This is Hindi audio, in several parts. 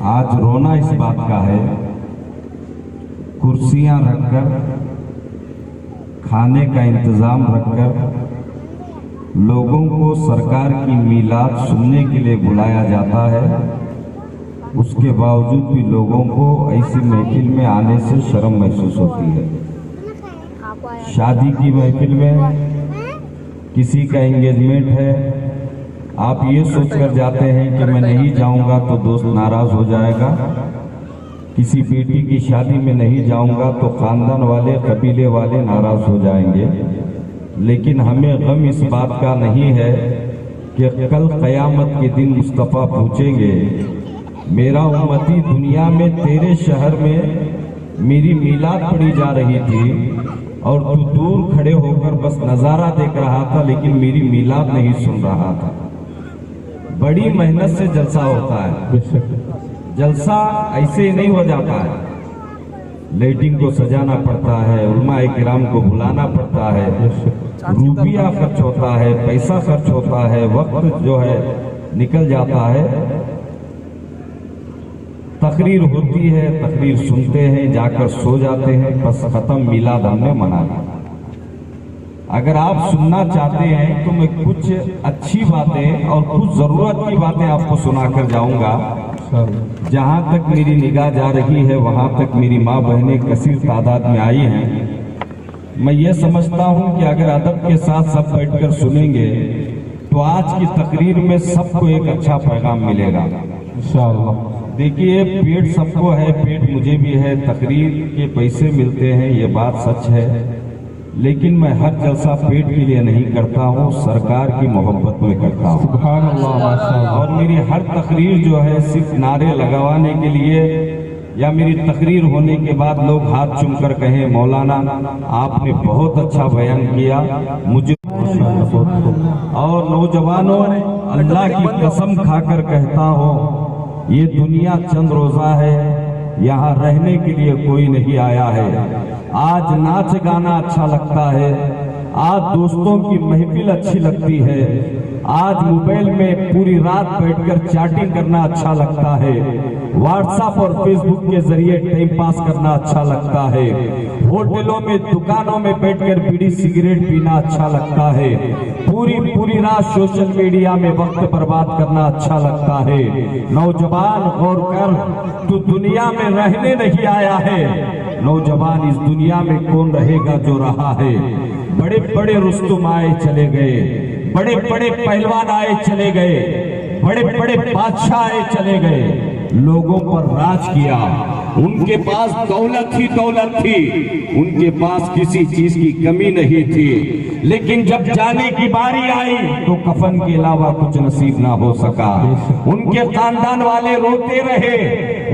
आज रोना इस बात का है, कुर्सियां रखकर, खाने का इंतजाम रखकर लोगों को सरकार की मीलाद सुनने के लिए बुलाया जाता है। उसके बावजूद भी लोगों को ऐसी महफिल में आने से शर्म महसूस होती है। शादी की महफिल में किसी का एंगेजमेंट है, आप ये सोचकर जाते हैं कि मैं नहीं जाऊंगा तो दोस्त नाराज हो जाएगा। किसी बेटी की शादी में नहीं जाऊंगा तो खानदान वाले, कबीले वाले नाराज हो जाएंगे। लेकिन हमें गम इस बात का नहीं है कि कल क़यामत के दिन मुस्तफ़ा पूछेंगे, मेरा उम्मती दुनिया में तेरे शहर में मेरी मीलाद पढ़ी जा रही थी और तू दूर खड़े होकर बस नज़ारा देख रहा था, लेकिन मेरी मीलाद नहीं सुन रहा था। बड़ी मेहनत से जलसा होता है। जलसा ऐसे ही नहीं हो जाता है। लाइटिंग को सजाना पड़ता है, उलमाए किराम को बुलाना पड़ता है, रुपया खर्च होता है, पैसा खर्च होता है, वक्त जो है निकल जाता है। तकरीर होती है, तकरीर सुनते हैं, जाकर सो जाते हैं, बस खत्म, मीलाद हमने मना लिया। अगर आप सुनना चाहते हैं तो मैं कुछ अच्छी बातें और कुछ जरूरत की बातें आपको सुनाकर जाऊंगा। जहां तक मेरी निगाह जा रही है वहां तक मेरी माँ बहनें कसीर तादाद में आई हैं। मैं ये समझता हूं कि अगर अदब के साथ सब बैठकर सुनेंगे तो आज की तकरीर में सबको एक अच्छा पैगाम मिलेगा इंशाअल्लाह। देखिए, पेट सबको है, पेट मुझे भी है, तकरीर के पैसे मिलते हैं, ये बात सच है। लेकिन मैं हर जलसा पेट के लिए नहीं करता हूँ, सरकार की मोहब्बत में करता हूँ। सुभान अल्लाह, माशाअल्लाह। और मेरी हर तकरीर जो है सिर्फ नारे लगवाने के लिए या मेरी तकरीर होने के बाद लोग हाथ चूमकर कहें मौलाना आपने बहुत अच्छा बयान किया, मुझे। और नौजवानों, अल्लाह की कसम खाकर कहता हूँ, ये दुनिया चंद रोजा है, यहाँ रहने के लिए कोई नहीं आया है। आज नाच गाना अच्छा लगता है, आज दोस्तों की महफिल अच्छी लगती है, आज मोबाइल में पूरी रात बैठकर चैटिंग करना अच्छा लगता है, व्हाट्सएप और फेसबुक के जरिए टाइम पास करना अच्छा लगता है, होटलों में दुकानों में बैठकर बीड़ी सिगरेट पीना अच्छा लगता है, पूरी रात सोशल मीडिया में वक्त बर्बाद करना अच्छा लगता है। नौजवान गौर कर, तू दुनिया में रहने नहीं आया है। नौजवान, इस दुनिया में कौन रहेगा जो रहा है। बड़े बड़े रुस्तुम आए चले गए, बड़े बड़े पहलवान आए चले गए, बड़े बड़े बादशाह आए चले गए, लोगों पर राज किया। उनके पास दौलत ही दौलत थी, उनके पास किसी चीज की कमी नहीं थी। लेकिन जब जाने की बारी आई तो कफन के अलावा कुछ नसीब ना हो सका। उनके खानदान वाले रोते रहे,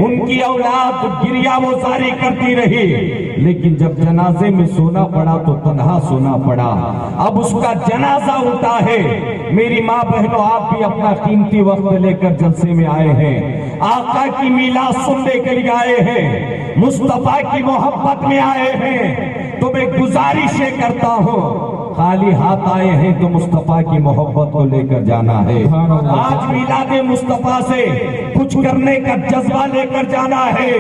उनकी औलाद गिरिया वो जारी करती रही, लेकिन जब जनाजे में सोना पड़ा तो तन्हा सोना पड़ा। अब उसका जनाजा उठा है। मेरी माँ बहनों, आप भी अपना कीमती वक्त लेकर जलसे में आए हैं, आका की मीलाद सुनने के लिए आए हैं, मुस्तफा की मोहब्बत में आए हैं, तो मैं गुजारिशें करता हूँ, खाली हाथ आए हैं तो मुस्तफा की मोहब्बत को लेकर जाना है। आज मिलादे मुस्तफा से कुछ करने का जज्बा लेकर जाना है,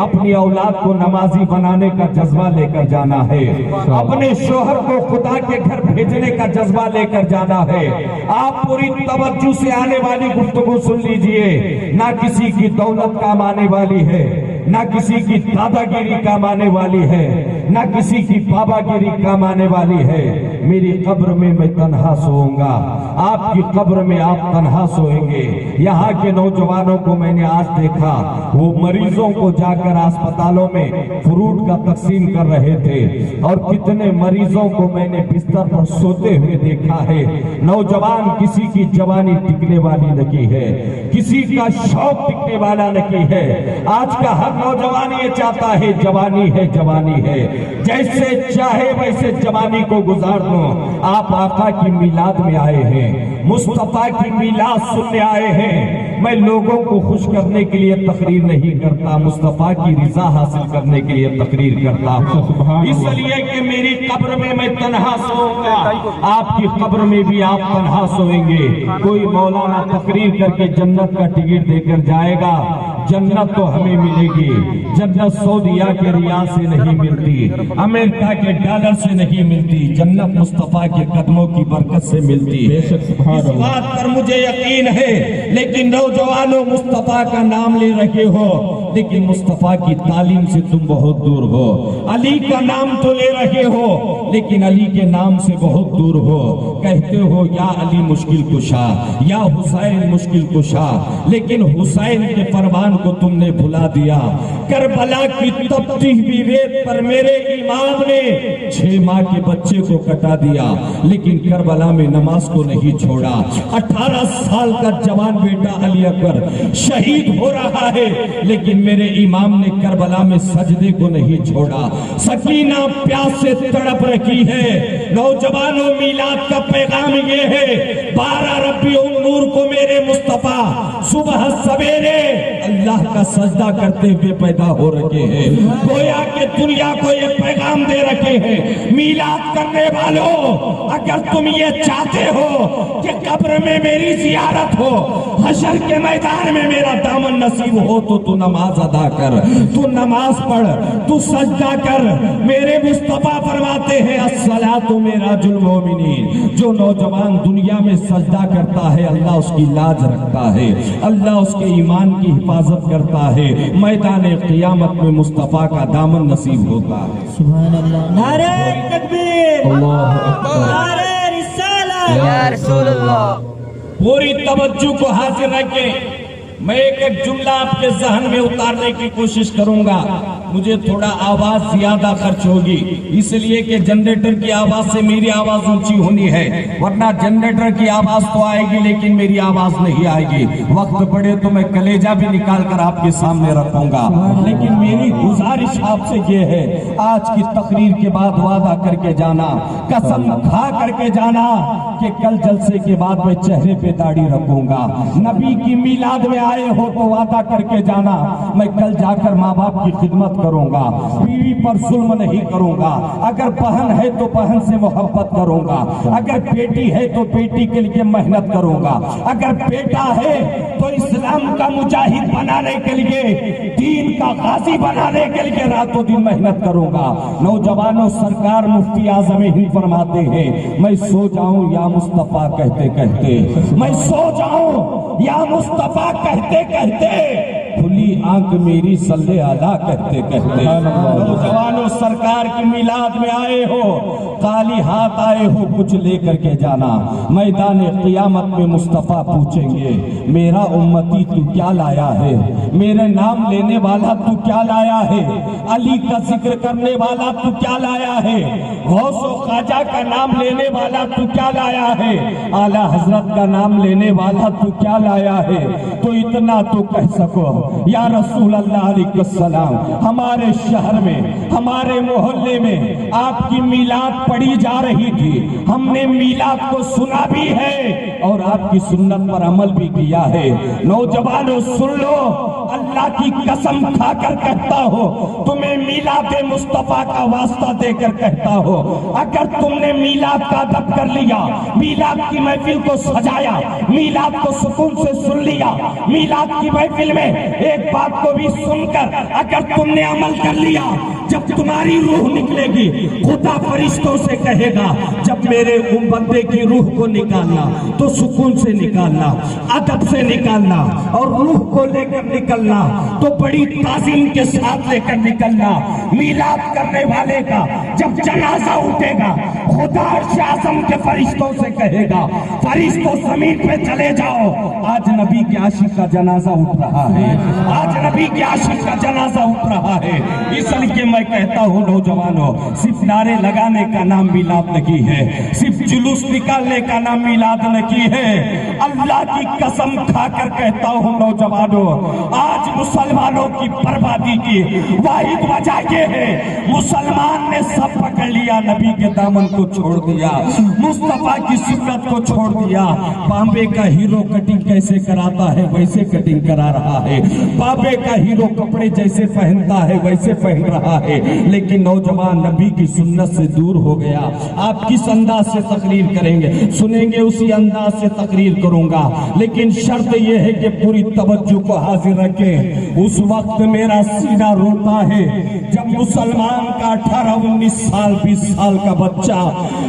अपनी औलाद को नमाजी बनाने का जज्बा लेकर जाना है, अपने शोहर को खुदा के घर भेजने का जज्बा लेकर जाना है। आप पूरी तवज्जो से आने वाली गुफ्तगू सुन लीजिए। ना किसी की दौलत काम आने वाली है, ना किसी की दादागिरी काम आने वाली है, ना किसी की बाबागिरी काम आने वाली है। मेरी कब्र में मैं तन्हा सोऊंगा, आपकी कब्र में आप तन्हा सोएंगे। यहाँ के नौजवानों को मैंने आज देखा, वो मरीजों को जाकर अस्पतालों में फ्रूट का तकसीम कर रहे थे, और कितने मरीजों को मैंने बिस्तर पर सोते हुए देखा है। नौजवान, किसी की जवानी टिकने वाली नहीं है, किसी का शौक टिकने वाला नहीं है। आज का हर नौजवान ये चाहता है जवानी है, जवानी है, जैसे चाहे वैसे जवानी को गुजार दो। आप आका की मिलाद में आए हैं, मुस्तफा की मिलाद सुनने आए हैं। मैं लोगों को खुश करने के लिए तकरीर नहीं करता, मुस्तफा की रिजा हासिल करने के लिए तकरीर करता हूँ। इसलिए कि मेरी कब्र में मैं तन्हा सोऊंगा, आपकी कब्र में भी आप तन्हा सोएंगे। कोई मौलाना तकरीर करके जन्नत का टिकट देकर जाएगा, जन्नत तो हमें मिलेगी। जन्नत सऊदिया के रियाल से नहीं मिलती, अमेरिका के डॉलर से नहीं मिलती, जन्नत मुस्तफा के कदमों की बरकत से मिलती। इस बात पर मुझे यकीन है। लेकिन नौजवानों, मुस्तफा का नाम ले रहे हो, लेकिन मुस्तफा की तालीम से तुम बहुत दूर हो। अली का नाम तो ले रहे हो, लेकिन अली के नाम से बहुत दूर हो। कहते हो या अली मुश्किल कुशा, या हुसैन मुश्किल कुशा, लेकिन हुसैन के फरमान को तुमने भुला दिया। करबला की तपती हुई रेत पर मेरे इमाम ने 6 माह के बच्चे को कटा दिया, लेकिन करबला में नमाज को नहीं छोड़ा। 18 साल का जवान बेटा अली अकबर शहीद हो रहा है, लेकिन मेरे इमाम ने करबला में सजदे को नहीं छोड़ा। सकीना प्यास से तड़प रखी है। नौजवानों, मिलाद का पैगाम ये है, 12 रबीउल नूर को मेरे मुस्तफा सुबह सवेरे अल्लाह का सजदा करते हुए पैदा हो रखे हैं। गोया के दुनिया को ये पैगाम दे रखे हैं, मिलाद करने वालों, अगर तुम ये चाहते हो कि कब्र में मेरी जियारत हो, हशर के मैदान में मेरा दामन नसीब हो, तो तू नमाज अदा कर, तू नमाज पढ़, तू सजदा कर। मेरे मुस्तफा फरमाते हैं, अस्सलातु मिराजुल मोमिनीन। जो नौजवान दुनिया में सजदा करता है, अल्लाह उसकी लाज रखता है, अल्लाह उसके ईमान की हिफाजत करता है। मैदान क़ियामत में मुस्तफा का दामन नसीब होता है। सुभान अल्लाह। नारे तकबीर, अल्लाह अकबर, नारे रिसालत, या रसूल अल्लाह। पूरी तवज्जो को हाजिर रखें। मैं एक जुमला आपके जहन में उतारने की कोशिश करूंगा। मुझे थोड़ा आवाज ज्यादा खर्च होगी, इसलिए कि जनरेटर की आवाज से मेरी आवाज ऊंची होनी है, वरना जनरेटर की आवाज तो आएगी लेकिन मेरी आवाज नहीं आएगी। वक्त पड़े तो मैं कलेजा भी निकाल कर आपके सामने रखूंगा। लेकिन मेरी गुजारिश आपसे ये है, आज की तकरीर के बाद वादा करके जाना, कसम खा करके जाना कि कल जलसे के बाद मैं चेहरे पे दाढ़ी रखूंगा। नबी की मिलाद में आए हो तो वादा करके जाना, मैं कल जाकर माँ बाप की खिदमत करूंगा, बीवी पर जुल्म नहीं करूंगा। अगर बहन है तो बहन से मोहब्बत करूंगा, अगर बेटी है तो बेटी के लिए मेहनत करूंगा, अगर बेटा है तो इस्लाम का मुजाहिद बनाने के लिए, दीन का गाजी बनाने के लिए रातों दिन मेहनत करूंगा। नौजवानों, सरकार मुफ्ती आजम हिंद फरमाते हैं, मैं सो जाऊं या मुस्तफा कहते कहते, मैं सो जाऊं या मुस्तफा कहते कहते, खुली आंख मेरी सल्ले आला कहते कहते। नौजवानों, सरकार की मिलाद में आए हो, खाली हाथ आए हो, कुछ लेकर के जाना। मैदान क़ियामत में मुस्तफा पूछेंगे, मेरा उम्मती तू क्या लाया है? मेरे नाम लेने वाला तू क्या लाया है? अली का जिक्र करने वाला तू क्या लाया है? गौस व ख्वाजा का नाम लेने वाला तू क्या लाया है? आला हजरत का नाम लेने वाला तू क्या लाया है? तो इतना तो कह सको, या रसूल अल्लाह अलैहिस्सलाम, हमारे शहर में, हमारे मोहल्ले में आपकी मिलाद पढ़ी जा रही थी, हमने मिलाद को सुना भी है और आपकी सुन्नत पर अमल भी किया है। नौजवानों, सुन लो, अल्लाह की कसम खाकर कहता हो, तुम्हें मिलाद मुस्तफा का वास्ता देकर कहता हो, अगर तुमने मिलाद का अदब कर लिया, मिलाद की महफिल को सजाया, मिलाद को सुकून से सुन लिया, मिलाद की महफिल में एक बात को भी सुनकर अगर तुमने अमल कर लिया, जब तुम्हारी रूह निकलेगी, खुदा फरिश्तों से कहेगा, जब मेरे बंदे की रूह को निकालना तो सुकून से निकालना, अदब से निकालना, और रूह को लेकर निकलना तो बड़ी ताज़ीम के साथ लेकर निकलना। मिलाद करने वाले का जब जनाजा उठेगा, खुदा अर्श आज़म के फरिश्तों से कहेगा, फरिश्तों जमीन पे चले जाओ, आज नबी के आशिक का जनाजा उठ रहा है, आज नबी के आशिक का जनाजा उठ रहा है। इसलिए मैं कहता हूँ नौजवानों, सिर्फ नारे लगाने का नाम मिलाद नहीं है, सिर्फ जुलूस निकालने का नाम मिलाद नहीं है। अल्लाह की कसम खाकर कहता हूँ नौजवानों, आज मुसलमानों की बर्बादी की वाहिद वजह ये है, मुसलमान ने सब पकड़ लिया, नबी के दामन को छोड़ दिया, मुस्तफा की सुन्नत को छोड़ दिया। बॉम्बे का हीरो कटिंग कैसे कराता है वैसे कटिंग करा रहा है, बॉम्बे का हीरो कपड़े जैसे पहनता है वैसे पहन रहा है, लेकिन नौजवान नबी की सुन्नत से दूर हो गया। आप किस अंदाज से तकरीर करेंगे, सुनेंगे उसी अंदाज से तकरीर करूंगा, लेकिन शर्त यह है कि पूरी तवज्जो को हाजिर रखें। उस वक्त मेरा सीना रोता है जब मुसलमान का 18-19 साल 20 साल का बच्चा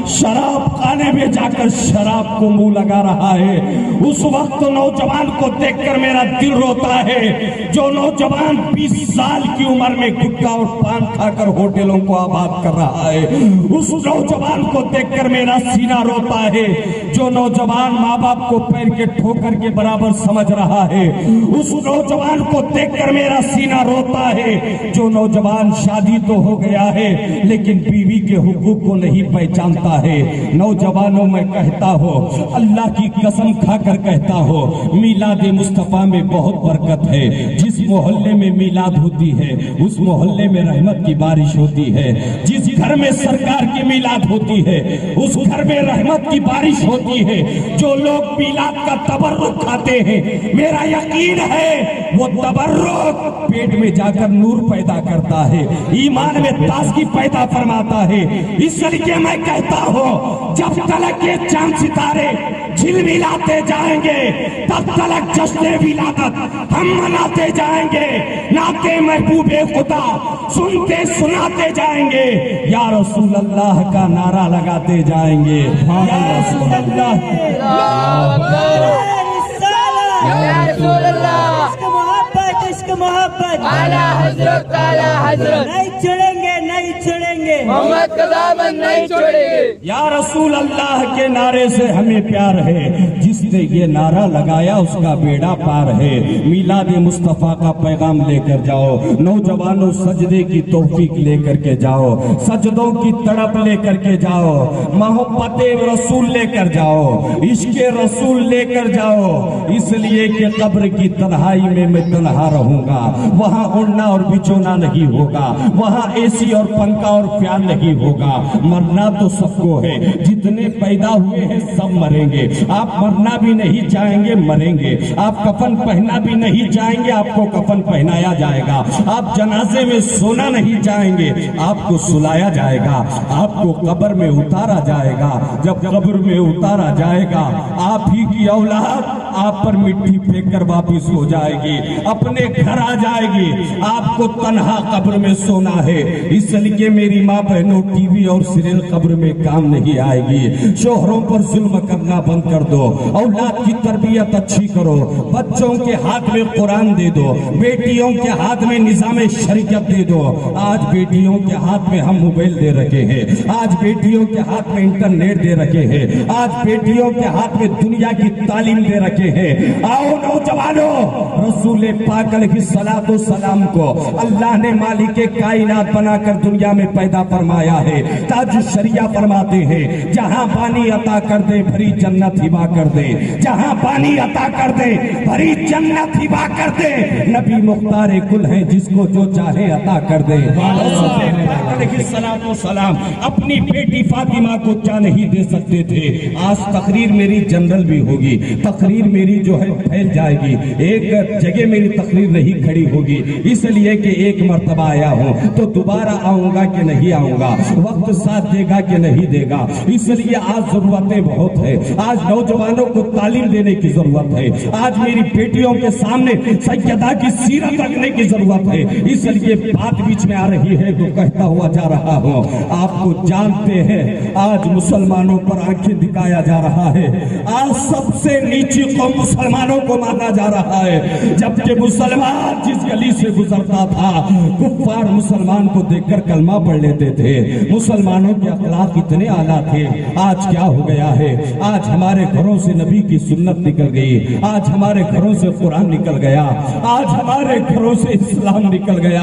शराब खाने में जाकर शराब को मुंह लगा रहा है। उस वक्त नौजवान को देखकर मेरा दिल रोता है, जो नौजवान 20 साल की उम्र में गुटखा और पान खाकर होटलों को आबाद कर रहा है। उस नौजवान को देखकर मेरा सीना रोता है, जो नौजवान माँ बाप को पैर के ठोकर के बराबर समझ रहा है। उस नौजवान को देखकर मेरा सीना रोता है, जो नौजवान शादी तो हो गया है लेकिन बीवी के हुकूक को नहीं पहचानता है। नौजवानों में कहता हो, अल्लाह की कसम खाकर कहता हो, मिलाद मुस्तफा में बहुत बरकत है। जिस मोहल्ले में मिलाद होती है उस मोहल्ले में रहमत की बारिश होती है। जिस घर में सरकार की मिलाद होती है उस घर में रहमत की बारिश होती है। जो लोग मिलाद का तबर्रुक खाते हैं, मेरा यकीन है वो तबर्रुक पेट में जाकर नूर पैदा करता है, ईमान में ताजगी पैदा फरमाता है। इसलिए मैं कहता हूँ, जब तलक ये चांद सितारे झिलमिलाते जाएंगे तब तलक जश्न विलादत हम मनाते जाएंगे। नाते महबूबे खुदा सुनते सुनाते जाएंगे, या रसूल अल्लाह का नारा लगाते जाएंगे। या रसूल अल्लाह, इश्क मोहब्बत आला हजरत नहीं छोड़ेंगे, नहीं छोड़ेंगे, मोहम्मद का दामन नहीं छोड़ेंगे। या रसूल अल्लाह के नारे से हमें प्यार है, जिसने ये नारा लगाया उसका बेड़ा पार है। मिलाद मुस्तफा का पैगाम लेकर जाओ, नौजवानों सजदे की तौफीक लेकर के जाओ, सजदों की तड़प लेकर के जाओ, मोहब्बत रसूल लेकर जाओ, इश्क रसूल लेकर जाओ। इसलिए कि कब्र की तन्हाई में मैं तन्हा रहूंगा, वहां उड़ना और बिछोना नहीं होगा, वहां एसी और पंखा और फैन नहीं होगा। मरना तो सबको है, जितने पैदा हुए हैं सब मरेंगे। आप मरना भी नहीं चाहेंगे, मरेंगे। आप कफन पहनना भी नहीं चाहेंगे, आपको कफन पहनाया जाएगा। आप जनाजे में सोना नहीं चाहेंगे, आपको सुलाया जाएगा। आपको कब्र में उतारा जाएगा। जब कब्र में उतारा जाएगा, आप ही की औलाद आप पर मिट्टी फेंक कर वापिस हो जाएगी, अपने घर आ जाएगी। आपको तन्हा कब्र में सोना है। इसलिए मेरी माँ बहनों, टीवी और सीरियल कब्र में काम नहीं आएगी। शोहरों पर जुल्म करना बंद कर दो, औलाद की तरबियत अच्छी करो, बच्चों के हाथ में कुरान दे दो, बेटियों के हाथ में निजाम शरीयत दे दो। आज बेटियों के हाथ में हम मोबाइल दे रखे हैं, आज बेटियों के हाथ में इंटरनेट दे रखे हैं, आज बेटियों के हाथ में दुनिया की तालीम दे रखे हैं। आओ नौजवानों, रसूल पाक अलैहिस्सलातु सलाम को अल्लाह ने मालिक कायनात बनाकर दुनिया में पैदा फरमाया है। ताज शरिया फरमाते हैं, जहां पानी अता कर दे भरी जन्नत हिबा कर दे, जहां पानी अता कर दे भरी जन्नत हिबा कर दे। नबी मुख्तार कुल है, जिसको जो चाहे अता कर दे। रसूल पाक अलैहिस्सलातु सलाम अपनी बेटी फातिमा को क्या नहीं दे सकते थे। आज तकरीर मेरी जनरल भी होगी, तकरीर मेरी जो है फैल जाएगी, एक जगह मेरी तकरीर नहीं खड़ी होगी। इसलिए कि एक मर्तबा आया हूं तो दोबारा आऊंगा कि नहीं आऊंगा, वक्त साथ देगा कि नहीं देगा। इसलिए आज जरूरतें बहुत है, आज नौजवानों को तालीम देने की जरूरत है, आज मेरी बेटियों के सामने सैयदा की सीरत रखने की जरूरत है। इसलिए बात बीच में आ रही है तो कहता हुआ जा रहा हूं। आपको जानते हैं, आज मुसलमानों पर आंखें दिखाया जा रहा है, आज सबसे नीची कौम मुसलमानों को माना जा रहा है। जबकि मुसलमान जिस गली से गुजरता था, कुफ्फार मुसलमान को देखकर कलमा पढ़ लेते थे। मुसलमानों के अखलाक इतने आला थे। आज क्या हो गया है, आज हमारे घरों से नबी नबी की सुन्नत निकल गई, आज हमारे घरों से कुरान निकल गया, आज हमारे घरों से इस्लाम निकल गया।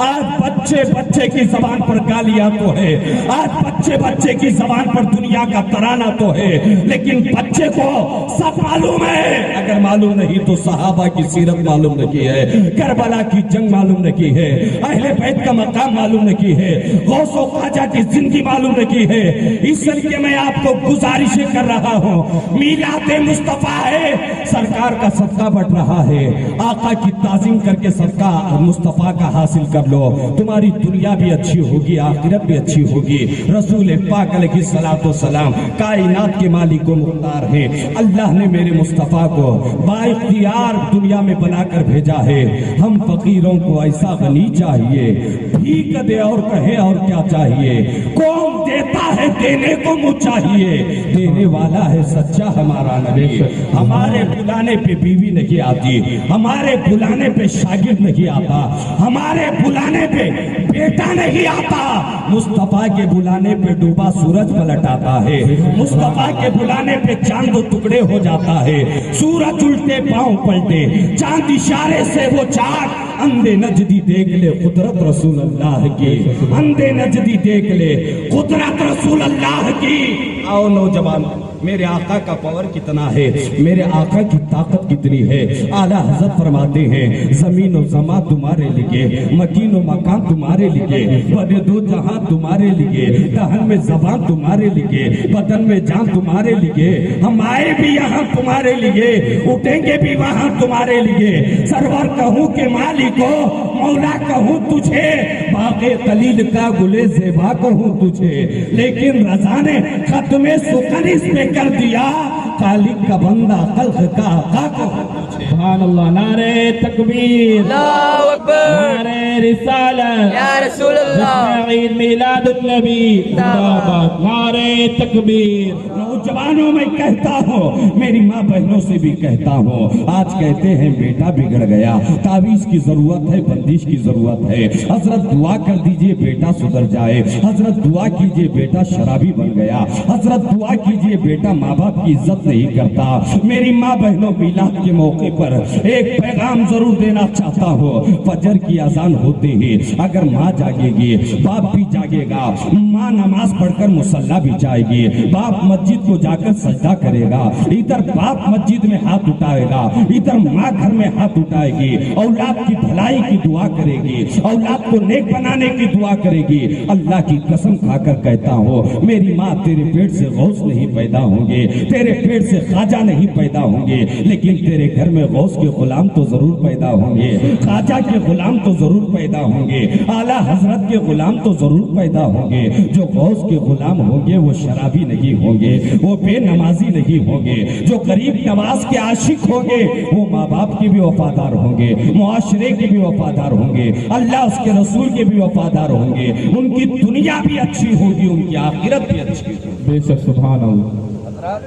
आज बच्चे बच्चे की जबान पर गालियां तो है, आज बच्चे बच्चे की जबान पर दुनिया का तराना तो है, लेकिन बच्चे को सब मालूम है। अगर मालूम नहीं तो सहाबा की सीरत मालूम नहीं है, करबला की जंग मालूम नहीं है, अहले बैत का मकाम मालूम नहीं है, गौसो ख्वाजा की जिंदगी मालूम नहीं है। इसलिए मैं आपको गुजारिशें कर रहा हूँ, मीलादे मुस्तफा है, सरकार का सदका बढ़ रहा है, आका की ताजीम करके सदका मुस्तफा का हासिल कर लो, तुम्हारी दुनिया भी अच्छी होगी, आखिरत भी अच्छी होगी। रसूल पाक अलैहिस्सलातु वस्सलाम कायनात के मालिक व मुख्तार है। अल्लाह ने मेरे मुस्तफा को बाइख्तियार दुनिया में बनाकर भेजा है। हम फकीरों को ऐसा गनी चाहिए, भीख दे और कहे और क्या चाहिए। कौन देता है देने को मुझ चाहिए, देने वाला है सच्चा हमारा नबी। हमारे बुलाने पे बीवी नहीं आती, हमारे बुलाने पे शागिर्द नहीं आता, हमारे बुलाने पे बेटा नहीं आता। मुस्तफा के बुलाने पे डूबा सूरज पलट आता है, मुस्तफा के बुलाने पे चांद दो टुकड़े हो जाता है, सूरज उल्टे पांव पलटे, चांद इशारे से वो चाक। अंधे नजदी देख ले कुदरत रसूल अल्लाह की, अंधे नजदी देख ले कुदरत रसूल अल्लाह की। आओ नौजवान, मेरे आका का पावर कितना है, मेरे आका की ताकत कितनी है। आला हज़रत फरमाते हैं, जमीन और जमा तुम्हारे लिए, मकीन और मकान तुम्हारे लिए, बने दो जहां तुम्हारे लिए, दहन में जबान तुम्हारे लिए, बदन में जान तुम्हारे लिए। हम आए भी यहाँ तुम्हारे लिए, उठेंगे भी वहाँ तुम्हारे लिए। सरवर कहूँ के मालिको, मौला कहूँ तुझे, बाक़े कलील का गुले ज़ेबा कहूँ तुझे, लेकिन रज़ा ने खत्मे सुकन इसमें कर दिया, खालिक का बंदा खल्क का आका कहूँ तुझे। सुभान अल्लाह। नारे तकबीर, अल्लाहु अकबर, नारे रिसालत, या रसूल अल्लाह, ईद मिलादुन नबी जिंदाबाद, नारे तकबीर। नौजवानों में कहता हूँ, मेरी माँ बहनों से भी कहता हूँ, आज कहते हैं बेटा बिगड़ गया, तावीज की जरूरत है, बंदिश की जरूरत है। हजरत दुआ कर दीजिए बेटा सुधर जाए, हजरत दुआ कीजिए बेटा शराबी बन गया, हजरत दुआ कीजिए बेटा माँ बाप की इज्जत नहीं करता। मेरी माँ बहनों, मिलाद के मौके पर एक पैगाम जरूर देना चाहता हूँ। फजर की अजान होते ही अगर माँ जागेगी, बाप भी जागेगा। माँ नमाज पढ़कर मुसल्ला भी जाएगी, बाप मस्जिद को जाकर सजदा करेगा। इधर बाप मस्जिद में हाथ उठाएगा, इधर माँ घर में हाथ उठाएगी, औलाद की भलाई की दुआ करेगी, औलाद को नेक बनाने की दुआ करेगी। अल्लाह की कसम खाकर कहता हूँ, मेरी माँ तेरे पेट से गौस नहीं पैदा होंगे, तेरे पेट से ख्वाजा नहीं पैदा होंगे, लेकिन तेरे घर में गौस के गुलाम तो जरूर पैदा होंगे, ख्वाजा के गुलाम तो जरूर पैदा होंगे, आला हजरत के गुलाम तो जरूर पैदा होंगे। जो गौस के गुलाम होंगे वो शराबी नहीं होंगे, वो बेनमाजी नहीं होंगे। जो गरीब नवाज के आशिक होंगे वो माँ बाप के भी वफादार होंगे, मुआशरे के भी वफादार होंगे, अल्लाह उसके रसूल के भी वफादार होंगे। उनकी दुनिया भी अच्छी होगी, उनकी आखिरत भी अच्छी होगी। बेशक सुभान अल्लाह,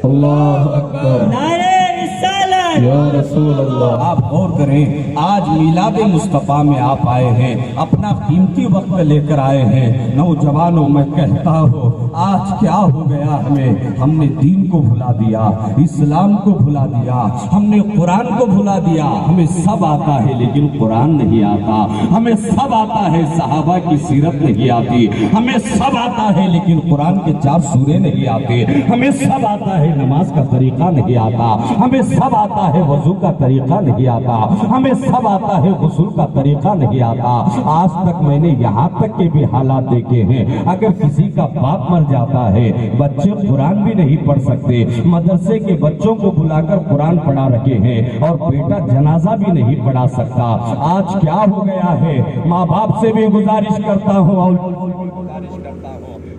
अल्लाह अकबर, नारे रिसालत, या रसूल अल्लाह। आप गौर करें, आज मिलादे मुस्तफा में आप आए हैं, अपना कीमती वक्त लेकर आए हैं। नौजवानों, मैं कहता हूँ, आज क्या हो गया हमें, हमने दीन को भुला दिया, इस्लाम को भुला दिया, हमने कुरान को भुला दिया। हमें सब आता है लेकिन कुरान नहीं आता, हमें सब आता है सहाबा की सीरत नहीं आती, हमें सब आता है लेकिन कुरान के 4 सूरे नहीं आते, हमें सब आता है नमाज का तरीका नहीं आता, हमें सब आता है वजू का तरीका नहीं आता, हमें सब आता है गुस्ल का तरीका नहीं आता। आज तक मैंने यहाँ तक के भी हालात देखे हैं, अगर किसी का बाप मर जाता है, बच्चे कुरान भी नहीं पढ़ सकते, मदरसे के बच्चों को बुलाकर कुरान पढ़ा रखे हैं, और बेटा जनाजा भी नहीं पढ़ा सकता। आज क्या हो गया है, माँ बाप से भी गुजारिश करता हूँ और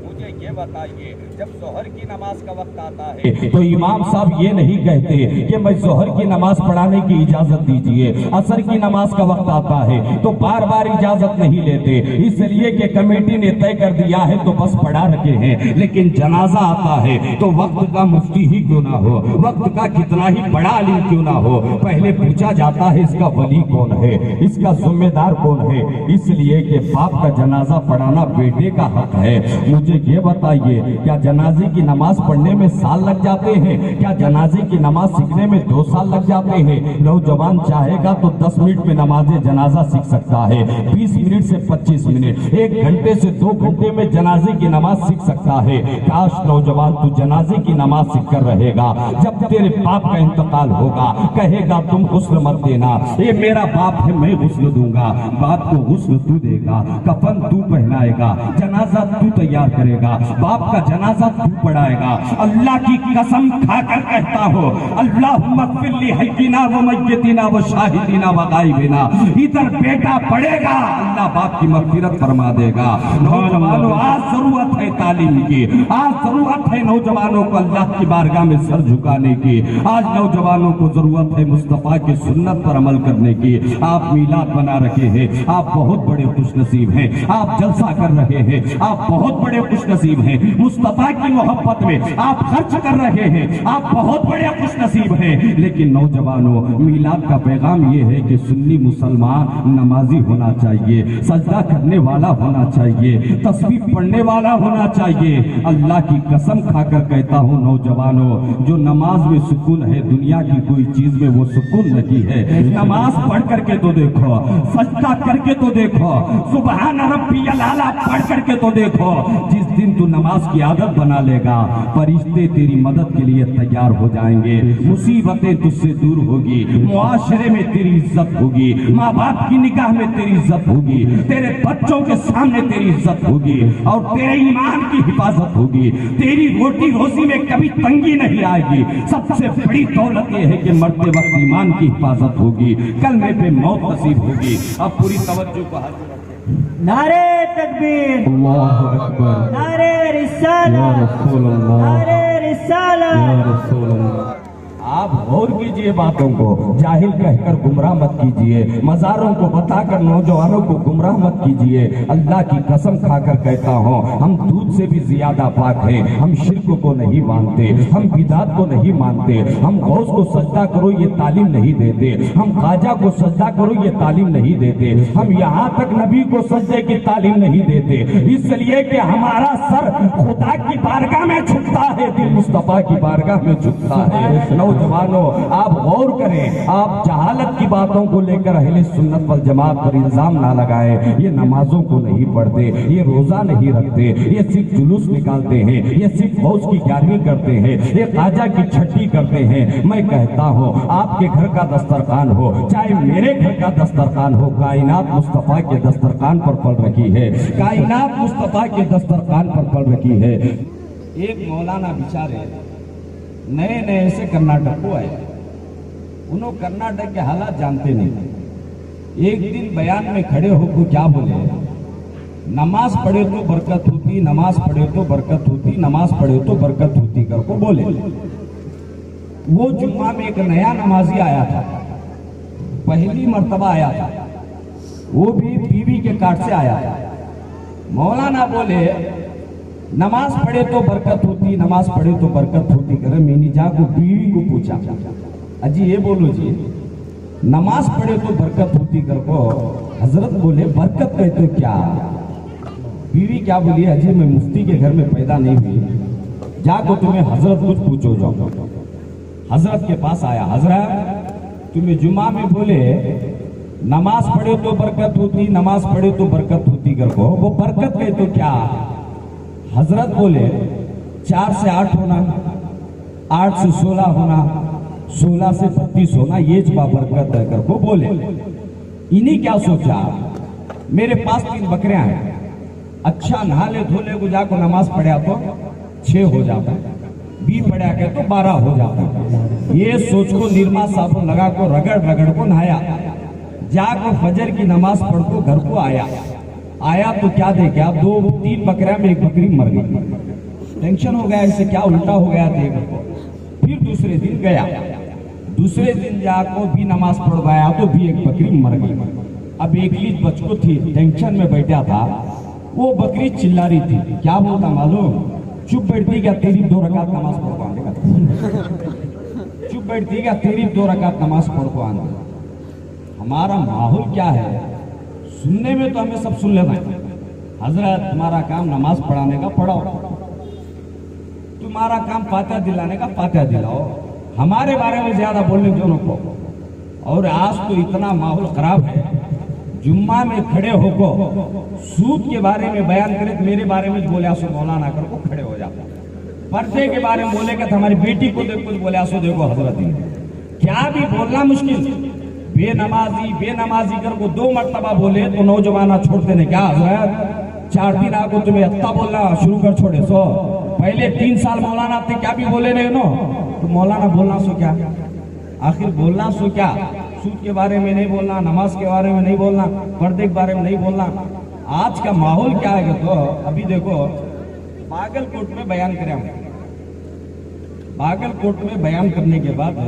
मुझे ये बताइए, जब जोहर की नमाज का वक्त आता है तो इमाम साहब ये नहीं कहते कि मैं जोहर की नमाज पढ़ाने की इजाजत दीजिए, असर की नमाज का वक्त आता है तो बार बार इजाजत नहीं लेते, इसलिए कि कमेटी ने तय कर दिया है तो बस पढ़ा रखे हैं। लेकिन जनाजा आता है तो वक्त का मुफ्ती ही क्यों ना हो, वक्त का कितना ही बड़ा अली क्यों ना हो, पहले पूछा जाता है इसका वली कौन है, इसका जिम्मेदार कौन है, इसलिए कि बाप का जनाजा पढ़ाना बेटे का हक है। मुझे ये बता बताइए, क्या जनाजे की नमाज पढ़ने में साल लग जाते हैं? क्या जनाजे की नमाज सीखने में 2 साल लग जाते हैं? नौजवान चाहेगा तो 10 मिनट में नमाज जनाजा सीख सकता है, 20 मिनट से 25 मिनट, 1 घंटे से 2 घंटे में जनाजे की नमाज सीख सकता है। काश नौजवान तू जनाजे की नमाज सीख कर रहेगा, जब तेरे बाप का इंतकाल होगा कहेगा तुम गुस्ल मत देना, ये मेरा बाप है मैं गुस्ल दूंगा। बाप को गुस्ल तू देगा, कफन तू पहनाएगा, जनाजा तू तैयार करेगा, बाप का जनाजा तू पढ़ाएगा। अल्लाह की कसम खाकर कहता हो, अल्लाहुम्मा ग़फ़िर ली हय्यिना व मय्यितिना व शाहिदिना व गायबिना। इधर बेटा पढ़ेगा, अल्लाह बाप की मग़फ़िरत फरमा देगा। नौजवानों आज जरूरत है तालीम की, आज जरूरत है नौजवानों को अल्लाह की बारगाह में सर झुकाने की, आज नौजवानों को जरूरत है मुस्तफा की सुन्नत पर अमल करने की। आप मीलाद बना रखे हैं, आप बहुत बड़े खुशनसीब हैं, आप जलसा कर रहे हैं, आप बहुत बड़े खुशनसीब हैं, मुस्तफा की मोहब्बत में आप खर्च कर रहे हैं, आप बहुत बड़े खुशनसीब हैं। लेकिन नौजवानों, मीलाद का पैगाम ये है कि सुन्नी मुसलमान नमाजी होना चाहिए, सजदा करने वाला होना चाहिए, तस्बीह पढ़ने वाला होना चाहिए। अल्लाह की कसम खाकर कहता हूँ नौजवानों, जो नमाज में सुकून है दुनिया की कोई चीज में वो सुकून नहीं है। नमाज पढ़ करके तो देखो, सजदा करके तो देखो, सुबहान रब्बियल आला पढ़ करके तो देखो। जिस दिन तू नमाज की आदत बना लेगा, फरिश्ते तेरी मदद के लिए तैयार हो जाएंगे, मुसीबतें तुझसे दूर होगी, मुआशरे में तेरी इज्जत होगी, माँ बाप की निगाह में तेरी इज्जत होगी, तेरे बच्चों के सामने तेरी इज्जत होगी और तेरे ईमान की हिफाजत होगी। तेरी रोटी रोजी में कभी तंगी नहीं आएगी। सबसे बड़ी दौलत यह है कि मरते वक्त ईमान की हिफाजत होगी, कलमे पे मौत नसीब होगी। अब पूरी तवज्जो को हाजिर रखें। नारे तकबीर, अल्लाहु अकबर, नारे या रिसालत, रसूल अल्लाह, नारे या रिसालत। रसूल अल्लाह। आप गौर कीजिए बातों को, जाहिल कहकर गुमराह मत कीजिए, मजारों को बताकर नौजवानों को गुमराह मत कीजिए। अल्लाह की कसम खाकर कहता हूँ, हम दूध से भी ज्यादा पाक हैं। हम शिर्क को नहीं मानते, हम बिदात को नहीं मानते, हम गौस को सजदा करो ये तालीम नहीं देते, हम ख्वाजा को सजदा करो ये तालीम नहीं देते, हम यहाँ तक नबी को सजदे की तालीम नहीं देते, इसलिए कि हमारा सर खुदा की बारगाह में झुकता है, दिल मुस्तफा की बारगाह में झुकता है। नौजवानों, आप गौर करें, आप जहालत की बातों को लेकर अहले सुन्नत वल जमात पर इल्जाम ना लगाएं। ये नमाजों को नहीं पढ़ते, ये रोजा नहीं रखते, ये सिर्फ जुलूस निकालते हैं, ये सिर्फ गौस की 11वीं करते हैं, ये ख्वाजा की 6ठी करते हैं। मैं कहता हूँ, आपके घर का दस्तरखान हो चाहे मेरे घर का दस्तरखान हो, कायनात मुस्तफा के दस्तरखान पर पल रखी है, कायनात मुस्तफा के दस्तरखान पर पल रखी है। एक मौलाना बेचारे नए नए से कर्नाटक को आए, उन्होंने कर्नाटक के हालात जानते नहीं। एक दिन बयान में खड़े होकर क्या बोले, नमाज पढ़े तो बरकत होती, नमाज पढ़े तो बरकत होती, नमाज पढ़े तो बरकत होती करको बोले। वो जुम्मा में एक नया नमाजी आया था, पहली मर्तबा आया था, वो भी बीवी के काट से आया था। मौलाना बोले नमाज पढ़े तो बरकत होती, नमाज पढ़े तो बरकत होती करे। मैंने जाको बीवी को पूछा, अजी ये बोलो जी, नमाज पढ़े तो बरकत होती कर को हजरत बोले बरकत कहते क्या? बीवी क्या बोली, अजी मैं मुफ्ती के घर में पैदा नहीं हुई, जाको तुम्हें हजरत कुछ पूछो जाओ। हजरत के पास आया, हजरत तुम्हें जुमा में बोले नमाज पढ़े तो बरकत होती, नमाज पढ़े तो बरकत होती कर को, वो बरकत कहते तो क्या? हजरत बोले 4 से 8 होना, 8 से 16 होना, 16 से 32 होना, ये बरकत है करको बोले। इन्हीं क्या सोचा, मेरे पास 3 बकरियां हैं, अच्छा नहा ले धो ले गुजा को नमाज पढ़ा तो 6 हो जाता, 20 पढ़ा के तो 12 हो जाता। ये सोच को निरमा साबुन लगा को रगड़ रगड़ को नहाया, जाकर फजर की नमाज पढ़ को घर को आया तो क्या देखा, 2-3 बकरियां में 1 बकरी मर गई। टेंशन हो गया, इससे क्या उल्टा हो गया देख को। फिर दूसरे दिन गया, दूसरे दिन जाकर भी नमाज पढ़वाया तो भी 1 बकरी मर गई। अब 1 लीज बच्चों थी, टेंशन में बैठा था, वो बकरी चिल्ला रही थी, क्या बोलता मालूम, चुप बैठती क्या तेरी 2 रकात नमाज पढ़वाने, चुप बैठती क्या तेरी 2 रकात नमाज पढ़वाने। हमारा माहौल क्या है, सुनने में तो हमें सब सुन लेना है, हजरत तुम्हारा काम नमाज पढ़ाने का, पढ़ाओ, तुम्हारा काम फातिहा दिलाने का, फातिहा दिलाओ, हमारे बारे में ज्यादा बोलने जो को। और आज तो इतना माहौल खराब है, जुम्मा में खड़े होकर सूद के बारे में बयान करे तो मेरे बारे में बोले आसो मौलाना कर को खड़े हो जाता, पर्दे के बारे में बोले तो हमारी बेटी को देख कुछ बोले आसो देखो हजरत ही क्या भी बोलना मुश्किल। बेनमाजी कर को 2 मरतबा बोले तो नौजवाना छोड़ते ने क्या हजरत, 4 दिन आगो तुम्हें अत्ता बोलना शुरू कर छोड़े सो, पहले 3 साल मौलाना थे क्या भी बोले नहीं नो, तो मौलाना बोलना सो क्या, आखिर बोलना सो क्या, सूद के बारे में नहीं बोलना, नमाज के बारे में नहीं बोलना, पर्दे के बारे में नहीं बोलना। आज का माहौल क्या है तो अभी देखो बागलकोट में बयान करें, बागलकोट में बयान करने के बाद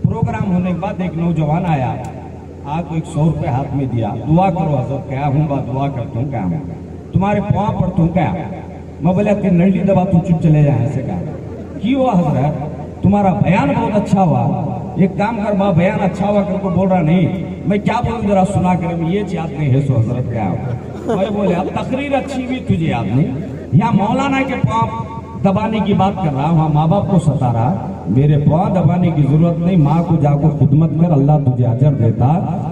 प्रोग्राम होने के बाद एक नौजवान आया, आपको 100 रुपए हाथ में दिया, दुआ करो हजरत, क्या हूँ बा दुआ करता हूँ, क्या तुम्हारे पाँव पड़ता हूँ क्या, मैं बोला कि नल्ली दबा तू चुप चले जाए, ऐसे कहा की हुआ हजरत तुम्हारा बयान बहुत अच्छा हुआ, एक काम कर बा बयान अच्छा हुआ करके बोल रहा नहीं, मैं क्या बोलूं जरा सुना कर, मैं ये याद नहीं है सो हजरत क्या मैं बोले अब तकरीर अच्छी भी तुझे याद नहीं, यहाँ मौलाना के पाँव दबाने की बात कर रहा, वहाँ माँ बाप को सता रहा, मेरे पाँव दबाने की जरूरत नहीं, माँ को जाको खिदमत कर, अल्लाह तुझे अजर देता।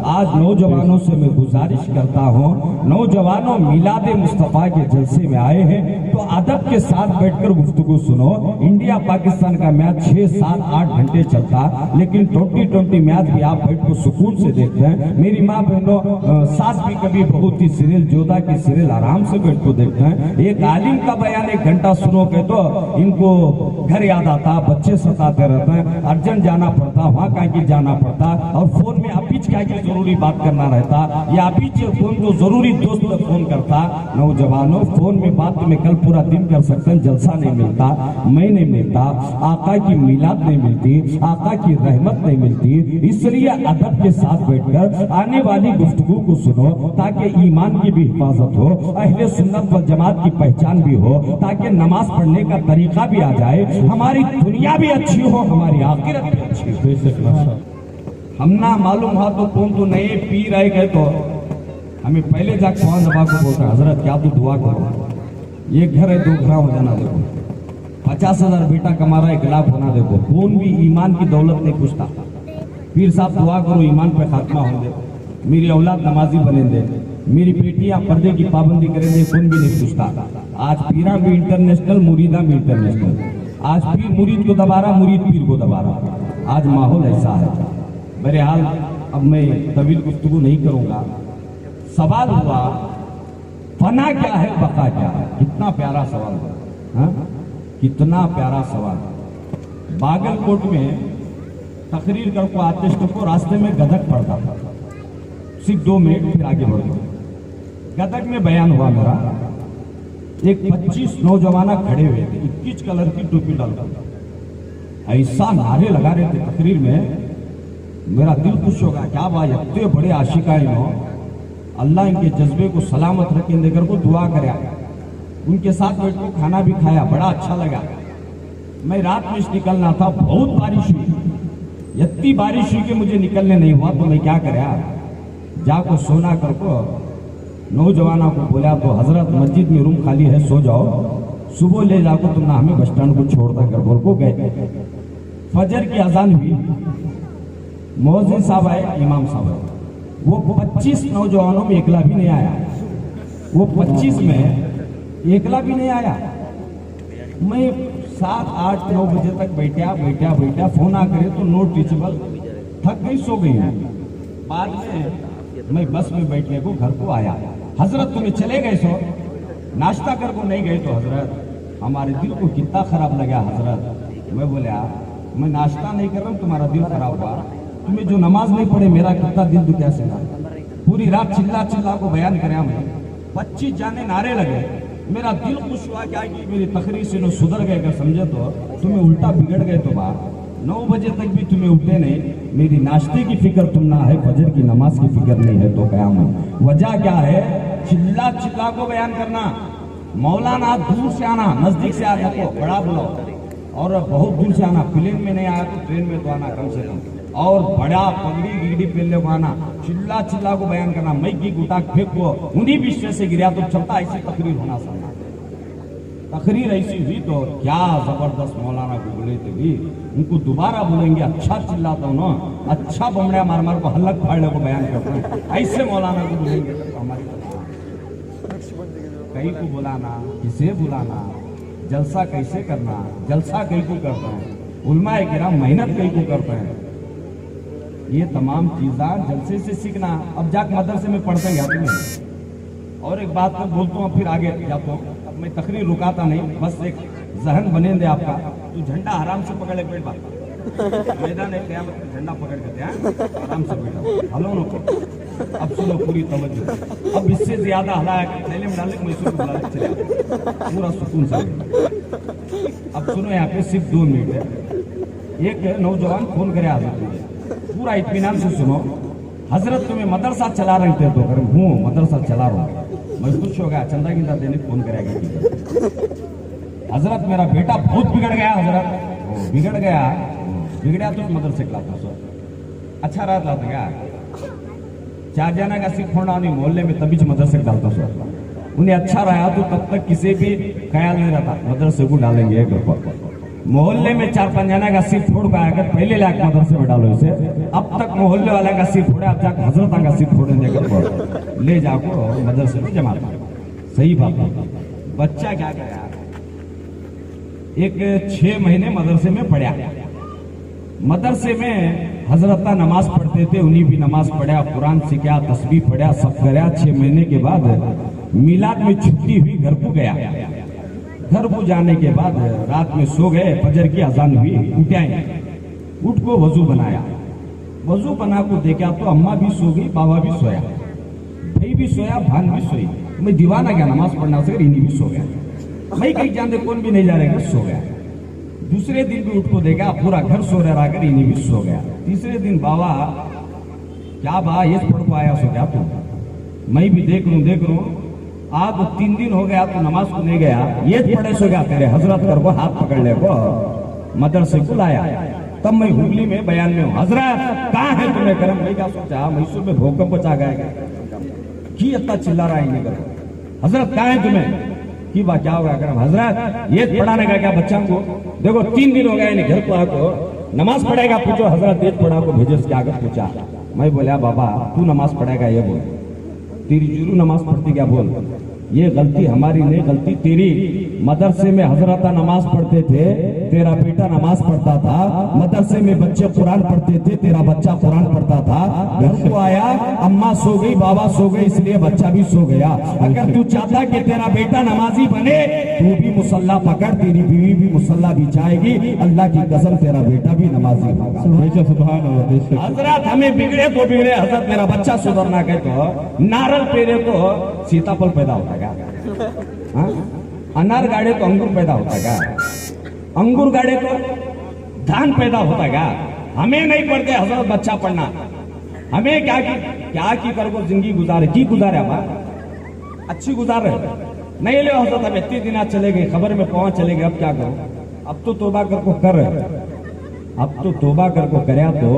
आज नौजवानों से मैं गुजारिश करता हूँ, नौजवानों मिलादे मुस्तफा के जलसे में आए हैं तो अदब के साथ बैठकर गुफ्तगू सुनो। इंडिया पाकिस्तान का मैच 6, 7, 8 घंटे चलता, लेकिन 20-20 मैच भी आप बैठ को सुकून से देखते हैं। मेरी माँ बहनों सास भी कभी बहुत ही सीरियल जोधा की सीरियल आराम से बैठ को देखते हैं। एक आलिम का बयान 1 घंटा सुनोगे तो इनको घर याद आता, बच्चे सताते रहते हैं, अर्जेंट जाना पड़ता, वहाँ कहीं की जाना पड़ता, और फोन में अभी क्या की जरूरी बात करना रहता, या अभी फोन को जरूरी दोस्त फोन करता। नौजवानों फोन में बात में कल पूरा दिन कर सकते हैं, जलसा नहीं मिलता, मैं नहीं मिलता, आका की मिलाद नहीं मिलती, आका की रहमत नहीं मिलती, इसलिए अदब के साथ बैठकर आने वाली गुफ्तगू को सुनो ताकि ईमान की भी हिफाजत हो, अहले सुन्नत व जमात की पहचान भी हो, ताकि नमाज पढ़ने का तरीका भी आ जाए, हमारी दुनिया भी अच्छी हो, हमारी आखिरत भी अच्छी हो। हम ना मालूम हुआ तो कौन तो नए पी रहे गए तो हमें पहले जाकर कौन दबा को बोलता हजरत क्या तो दुआ करो, ये घर है 2 घर हो जाना, देखो 50,000 बेटा कमा रहा है, गिलाफ होना, देखो कौन भी ईमान की दौलत नहीं पूछता, पीर साहब दुआ करो ईमान पे खात्मा हो दे, मेरी औलाद नमाजी बने दे, मेरी बेटियां पर्दे की पाबंदी करें दे, कौन भी नहीं पूछता। आज पीरा भी इंटरनेशनल, मुरीदा भी इंटरनेशनल, आज पीर मुरीद को दबा रहा, मुरीद पीर को दबा रहा, आज माहौल ऐसा है। बहरहाल अब मैं तवील गुफ्तगू नहीं करूंगा। सवाल हुआ फना क्या है, बका क्या है, कितना प्यारा सवाल है, कितना प्यारा सवाल। बागलकोट में तकरीर कर को आते को रास्ते में गदक पड़ता था, सिर्फ 2 मिनट फिर आगे बढ़ गए। गदक में बयान हुआ मेरा, एक 25 नौजवाना खड़े हुए थे, 21 कलर की टोपी डालकर, ऐसा नारे लगा रहे थे तकरीर में, मेरा दिल खुश होगा, क्या बात, इतने बड़े आशिकाएं हो, अल्लाह इनके जज्बे को सलामत रखे, लेकर को दुआ करे। उनके साथ बैठ कर खाना भी खाया, बड़ा अच्छा लगा। मैं रात में निकलना था, बहुत बारिश हुई, इतनी बारिश हुई कि मुझे निकलने नहीं हुआ, तो मैं क्या कराया, जाको सोना कर को नौजवानों को बोला तो हजरत मस्जिद में रूम खाली है, सो जाओ, सुबह ले जाको तुम ना हमें बस स्टैंड को छोड़ता कर बोल को गए। फजर की अजान हुई, मौज़िन साहब आए, इमाम साहब आए, वो 25 नौजवानों में एकला भी नहीं आया, वो 25 में एकला भी नहीं आया। मैं 7, 8, 9 बजे तक बैठा, फोन आ करे तो नोट रीचेबल, थक गई, सो गई। बाद में मैं बस में बैठने को घर को आया, हजरत तुम्हें चले गए सो, नाश्ता कर को नहीं गए तो हजरत हमारे दिल को कितना खराब लगा हजरत। मैं बोला मैं नाश्ता नहीं कर रहा हूँ, तुम्हारा दिल खराब हुआ, तुम्हें जो नमाज नहीं पढ़े मेरा कितना दिल तो कैसे ना, पूरी रात चिल्ला को बयान कराया मैं, 25 जाने नारे लगे, मेरा दिल खुश हुआ क्या कि मेरी तकरीर से नो सुधर गए, अगर समझे तो तुम्हें उल्टा बिगड़ गए तो बात 9 बजे तक भी तुम्हें उठे नहीं, मेरी नाश्ते की फिक्र तुम ना है, फजर की नमाज की फिक्र नहीं है, तो क्या मैं वजह क्या है, चिल्ला को बयान करना, मौलाना दूर से आना, नजदीक से आना को बड़ा बुलाओ, और बहुत दूर से आना, प्लेन में नहीं आया तो ट्रेन में तो आना कम से कम, और बड़ा पगड़ी गिगड़ी पहले को आना, चिल्ला को बयान करना, मैं की गुटा फेंक को उन्हीं विषय से गिरा तो चलता, ऐसी तकरीर होना समझा। तकरीर ऐसी हुई तो क्या जबरदस्त मौलाना को बोले थे भी, उनको दोबारा बोलेंगे अच्छा चिल्लाता हूँ ना, अच्छा बमड़िया मार मार को हल्लक फाड़ने को बयान करता हूँ, ऐसे मौलाना को बोलेंगे तो हमारी कहीं को बुलाना, किसे बुलाना, जलसा कैसे करना, जलसा कहीं को करते हैं, उलमाए किराम मेहनत कहीं को करते हैं, ये तमाम चीज़ा जलसे से सीखना। अब जाके मदरसे में पढ़ते हैं तुम्हें। और एक बात मैं बोलता हूँ फिर आगे जाता हूँ, अब मैं तकरीर रुकाता नहीं, बस एक जहन बने दे आपका। तू झंडा आराम से पकड़े बैठ बात, मैदान है क्या झंडा पकड़ के आराम से बैठा, हलो नो। अब सुनो पूरी तवज्जो, अब इससे ज्यादा हलाया थैले में डालने मैसूर को बुला चले पूरा सुकून से। अब सुनो यहाँ पे सिर्फ 2 मिनट है। एक नौजवान फोन करे हजरत, पूरा इत्मीनान से सुनो। हजरत तुम्हें मदरसा चला रहे थे तो कर हूँ मदरसा चला रहा हूँ, मैं खुश हो गया, चंदा गिंदा देने फोन करेगा। हजरत मेरा बेटा बहुत बिगड़ गया, हजरत बिगड़ गया तो मदरसे खिलाता सर अच्छा रात लाता क्या 4 जना का सिर्फ होना नहीं मोहल्ले में तभी मदरसे डालता सर। उन्हें अच्छा रहा तो तब तक किसी भी ख्याल नहीं रहता मदरसे को डालेंगे घर पर। मोहल्ले में 4-5 जना का सिर फोड़ का अगर पहले लाख मदरसे में डालो इसे, अब तक मोहल्ले वाला का सिर फोड़े, अब जाकर हजरत का सिर फोड़ने देकर ले जाको मदरसे में जमा। सही बात है। बच्चा क्या गया, एक 6 महीने मदरसे में पढ़ा। मदरसे में हजरता नमाज पढ़ते थे, उन्हीं भी नमाज पढ़ा, कुरान सीखा, तस्बीह पढ़ा, सब कराया। 6 महीने के बाद मिलाद में छुट्टी हुई, घर को गया। घर को जाने के बाद रात में सो गए, फजर की अजान हुई, उठाए, उठ को वजू बनाया। वजू बना को देखा तो अम्मा भी सो गई, बाबा भी सोया, भाई भी सोया, भान भी सोई। मैं दीवाना गया नमाज पढ़ना से, इन्हीं भी सो गया। मैं कहीं जानते कौन भी नहीं जा रहे, सो गया। दूसरे दिन भी उठ को देखा, पूरा घर सो रहा कर, इन्हीं भी सो गया। तीसरे दिन बाबा क्या बा ये पढ़ को आया, सो क्या तू? मैं भी देख लूं आज 3 दिन हो गया तो नमाज को नहीं गया, ये पढ़े सो गया। तेरे हजरत कर को हाथ पकड़ ले को मदरसे को लाया। तब मैं हुगली में बयान में हूँ, हजरत कहाँ है तुम्हें करम? मैं क्या सोचा मैसूर में भूकंप बचा गया कि इतना चिल्ला रहा है, करो हजरत कहाँ है तुम्हें की बात क्या होगा करम? हजरत ये पढ़ाने का क्या बच्चा को देखो 3 दिन हो गए घर को आको नमाज पढ़ेगा, पूछो हजरत ये पढ़ा को भेजे क्या आगे पूछा। मैं बोला बाबा तू नमाज पढ़ेगा, ये बोल तेरी जुरू नमाज पढ़ती क्या? बोल ये गलती हमारी नहीं, गलती तेरी। मदरसे में हजरता नमाज पढ़ते थे, तेरा बेटा नमाज पढ़ता था। मदरसे में बच्चे कुरान पढ़ते थे, तेरा बच्चा कुरान पढ़ता था। घर को आया, अम्मा सो गई, बाबा सो गए, इसलिए बच्चा भी सो गया। अगर तू चाहता कि तेरा बेटा नमाजी बने, तू भी मुसल्ला पकड़, तेरी बीवी भी मुसल्ला बिछाएगी, अल्लाह की कसम तेरा बेटा भी नमाजी होगा। हजरत हमें बिगड़े तो बिगड़े, हजरत मेरा बच्चा सुधरना कहे तो नारल पेरे तो सीताफल पैदा होता क्या? अनार गाड़े तो अंगूर पैदा होता क्या? अंगूर गाड़े तो धान पैदा होता क्या? हमें नहीं पढ़ते हजरत बच्चा पढ़ना, हमें क्या की कर को जिंदगी गुजारे की गुजारे हमारा अच्छी गुजारे नहीं ले हजरत। हम इतने दिन चले गए, खबर में पहुंच चले गए, अब क्या करो? अब तो तोबा कर को कर, अब तो तोबा कर को करया तो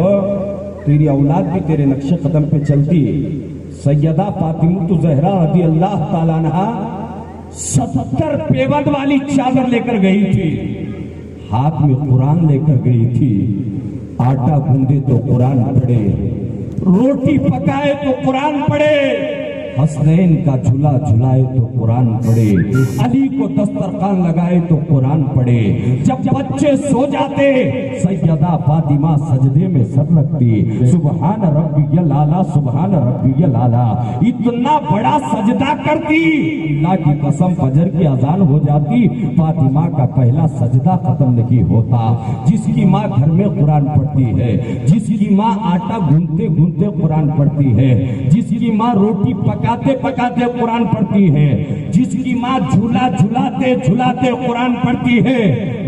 तेरी औलाद भी तेरे नक्शे कदम पे चलती। सैयदा फातिमा ज़हरा रज़ी अल्लाह ताला अन्हा 70 पेबंद वाली चादर लेकर गई थी, हाथ में कुरान लेकर गई थी। आटा गूंदे तो कुरान पढ़े, रोटी पकाए तो कुरान पढ़े, हसनैन का झूला झुलाए तो कुरान पढ़े, अली को दस्तरखान लगाए तो कुरान पढ़े। जब बच्चे सो जाते सैयदा फातिमा सजदे में सर रखती, सुबहान रब्बियल आला, सुबहान रब्बियल आला, इतना बड़ा सजदा करती। अल्लाह की कसम फजर की अजान हो जाती, फातिमा का पहला सजदा खत्म नहीं होता। जिसकी माँ घर में कुरान पढ़ती है, जिसकी माँ आटा गूंथते गूंथते कुरान पढ़ती है, जिसकी माँ रोटी पकाते पकाते कुरान पढ़ती है, जिसकी माँ झूला झुलाते झुलाते कुरान पढ़ती है,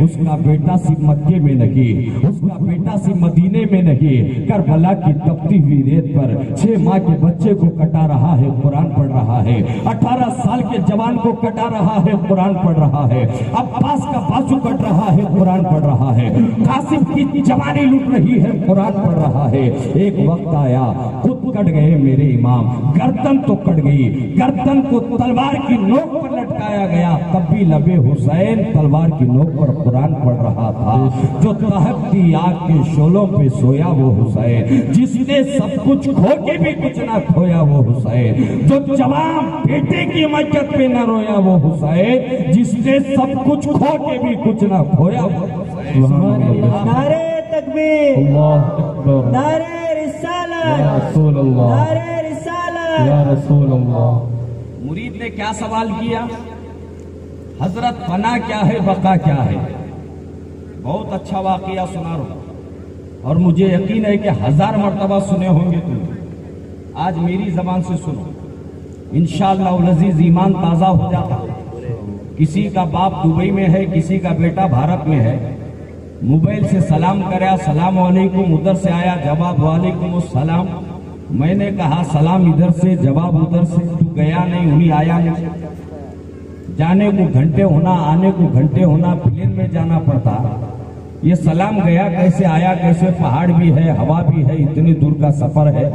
उसका बेटा सिर्फ मक्के में नहीं, उसका बेटा सिर्फ मदीने में नहीं, करबला की तपती हुई रेत पर 6 माह के बच्चे को कटा रहा है, कुरान पढ़ रहा है। 18 साल के जवान को कटा रहा है, कुरान पढ़ रहा है। अब्बास का बाजू कट रहा है, कुरान पढ़ रहा है। कासिम की जवानी लूट रही है, कुरान पढ़ रहा है। एक वक्त आया खुद कट गए मेरे इमाम, गर्दन तो कट गई, गर्दन को तलवार की नोक पर लटकाया गया, तब भी लबे हुसैन तलवार की नोक पर कुरान पढ़ रहा था। जो तहकती आग के शोलों पे सोया वो हुसैन, जिसने सब कुछ खो के भी कुछ ना खोया वो हुसैन। जो जवान बेटे की मज्जत पे न रोया वो हुसैन, जिसने सब कुछ खो के भी कुछ ना खोया वो हुसैन। नारे तकबीर, अल्लाह अकबर, नारे या रिसालत, रसूल अल्लाह, नारे रिसालत। या रसूल अल्लाह। मुरीद ने क्या सवाल किया? हजरत फना क्या है, बका क्या है? बहुत अच्छा वाकया सुना रहा हूं और मुझे यकीन है कि 1000 मर्तबा सुने होंगे तुम। आज मेरी जबान से सुनो, इंशाअल्लाह अज़ीज़ ईमान ताजा हो जाता। किसी का बाप दुबई में है, किसी का बेटा भारत में है, मोबाइल से सलाम कराया, सलाम वालेकुम, उधर से आया जवाब वालेकुम सलाम। मैंने कहा सलाम इधर से जवाब उधर से, तू गया नहीं, उन्हीं आया नहीं। जाने को घंटे होना, आने को घंटे होना, प्लेन में जाना पड़ता। ये सलाम गया कैसे, आया कैसे? पहाड़ भी है, हवा भी है, इतनी दूर का सफर है।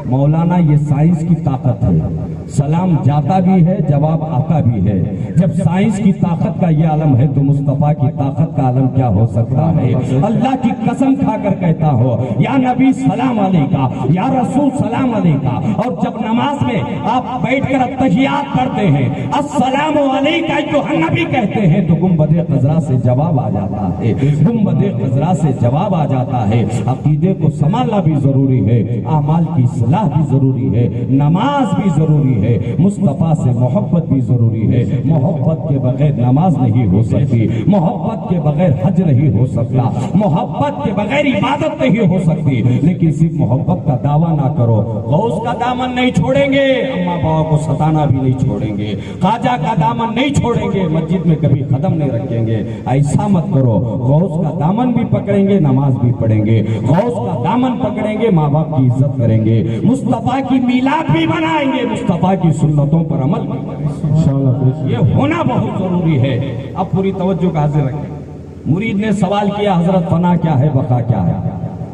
मौलाना ये साइंस की ताकत है। सलाम जाता भी है, जवाब आता भी है। जब साइंस की ताकत का ये आलम है तो मुस्तफा की ताकत का आलम क्या हो सकता है? अल्लाह की कसम खाकर कहता हो, या नबी सलाम अलैका, या रसूल सलाम अलैका। और जब नमाज में आप बैठकर तहियात पढ़ते हैं, अस्सलामु अलैका जो नबी कहते हैं, तो गुंबदे खजरा से जवाब आ जाता है। गुंबदे खजरा से जवाब आ जाता है। अकीदे को संभालना भी जरूरी है, अमाल की इस्लाह भी जरूरी है, नमाज भी जरूरी है, मुस्तफा से मोहब्बत भी जरूरी है। मोहब्बत के बगैर नमाज नहीं हो सकती, मोहब्बत के बगैर हज नहीं हो सकता, मोहब्बत के बगैर इबादत नहीं हो सकती। लेकिन सिर्फ मोहब्बत का दावा ना करो। गौस का दामन नहीं छोड़ेंगे, अम्मा बाबा को सताना भी नहीं छोड़ेंगे, खाजा का दामन नहीं छोड़ेंगे, मस्जिद में कभी कदम नहीं रखेंगे। ऐसा मत करो। गौस का दामन भी पकड़ेंगे, नमाज भी पढ़ेंगे, गौस का दामन पकड़ेंगे, माँ बाप की इज्जत करेंगे, मुस्तफा की मीलाद भी बनाएंगे, मुस्तफा की सुन्नतों पर अमल भी करेंगे। ये होना बहुत जरूरी है। अब पूरी तवज्जो का हाजिर रखें। मुरीद ने सवाल किया, हजरत फना क्या है, बका क्या है?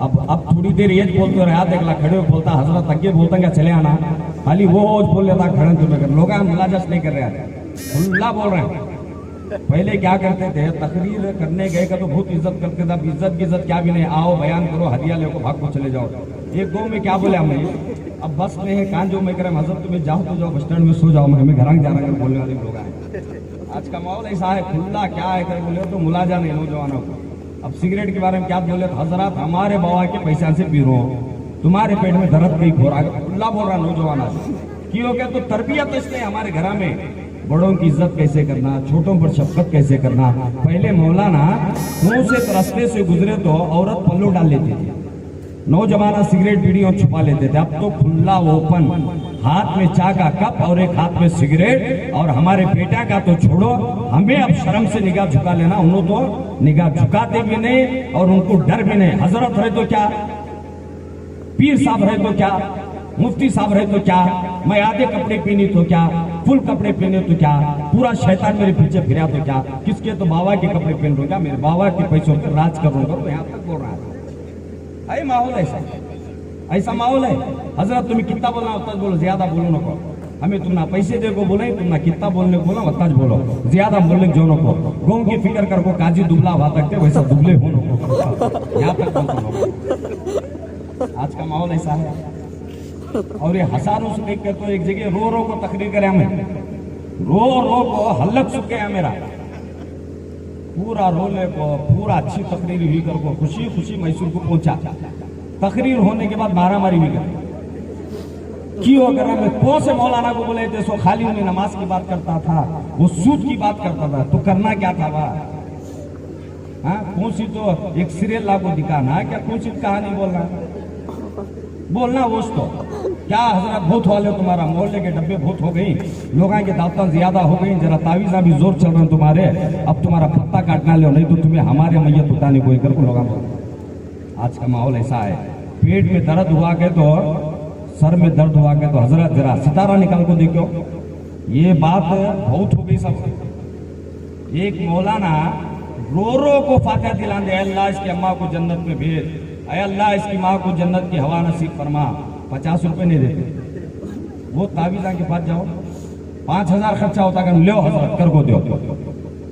अब थोड़ी देर ये बोलते रहा, देखला खड़े हो बोलता, हजरत अगे बोलता क्या चले आना, खाली वो बोल लेता खड़े तुम्हें लोग मुलाजस नहीं कर रहे हैं, खुल्ला बोल रहे हैं। पहले क्या करते थे, तकरीर करने गए का तो बहुत इज्जत करते थे। अब इज्जत की इज्जत क्या भी नहीं, आओ बयान करो, हदिया ले को भाग को चले जाओ। एक दो में क्या बोले हमने, अब बस में है कान जो मैं करें, हजरत तुम्हें जाओ तो जाओ, बस स्टैंड में सो जाओ, हमें घर जा रहा है बोलने वाले लोग आए। आज का माहौल ऐसा है, खुल्ला क्या है कर बोले तो मुलाजा नहीं नौजवानों को। अब सिगरेट के बारे में क्या बोले, हजरत हमारे बाबा के पैसा से पी रो, तुम्हारे पेट में दर्द कहीं खो रहा, खुल्ला बोल रहा नौजवान आज। क्यों क्या? तो तरबियत इसलिए हमारे घर में बड़ों की इज्जत कैसे करना, छोटों पर शफकत कैसे करना। पहले मौलाना मुंह से रास्ते से गुजरे तो औरत पल्लू डाल लेती थी, नौजवान सिगरेट बीड़ी और छुपा लेते थे। अब तो खुला ओपन, हाथ में चाय का कप और एक हाथ में सिगरेट। और हमारे बेटा का तो छोड़ो, हमें अब शर्म से निगाह झुका लेना, उन्होंने तो निगाह झुकाते भी नहीं और उनको डर भी नहीं। हजरत रहे तो क्या, पीर साहब रहे तो क्या, मुफ्ती साहब रहे तो क्या, मैं आधे कपड़े पहनी तो क्या, फुल कपड़े पहने तो क्या, पूरा शैतान मेरे पीछे फिरा तो क्या, किसके तो बाबा के कपड़े पहन रहा, मेरे बाबा के पैसों पर राज कर रहा हूँ, तो यहाँ तक बोल रहा है। माहौल ऐसा माहौल है। हजरत तुम्हें कितना बोलना उतना बोलो, ज्यादा बोलो नको। हमें तुम ना पैसे दे को बोले, तुम ना कितना बोलने को बोलो उतना बोलो, ज्यादा बोलने जो नको। गाँव की फिक्र कर को काजी दुबला हुआ तक वैसा दुबले हो नको, यहाँ तक आज का माहौल ऐसा है। और ये हजारों से देख के तो एक जगह रो रो को तकरीर करे, हमें रो रो को हल्लक सुख गया मेरा, पूरा रोले को पूरा अच्छी तकरीर हुई कर को खुशी खुशी मैसूर को पहुंचा। तकरीर होने के बाद मारामारी भी कर क्यों अगर हमें कौन से मौलाना को बोले थे, सो खाली उन्हें नमाज की बात करता था, वो सूद की बात करता था, तो करना क्या था वह? हाँ, कौन सी तो एक सीरियल लागू दिखाना है क्या, कौन सी कहानी बोलना वो तो क्या हजरत भूत वाले तुम्हारा मोहल्ले के डब्बे भूत हो गई, लोगों की दावता ज्यादा हो गई, जरा तावीजा भी जोर चल रहे हैं तुम्हारे, अब तुम्हारा पत्ता काटना लो, नहीं तो तुम्हें हमारे मैयत उठाने कोई कर को लोग। आज का माहौल ऐसा है, पेट में दर्द हुआ के तो सर में दर्द हुआ के तो हजरत जरा सितारा निकाल को देखो, ये बात बहुत हो गई सब। एक मौलाना रो रो को फातिहा दिलाने दे, अल्लाह इसकी अम्मा को जन्नत में भेज, अल्लाह इसकी माँ को जन्नत की हवा नसीब फरमा, 50 रुपए नहीं देते। वो तावीजा के पास जाओ, 5,000 खर्चा होता है, लो हजरत कर को दो।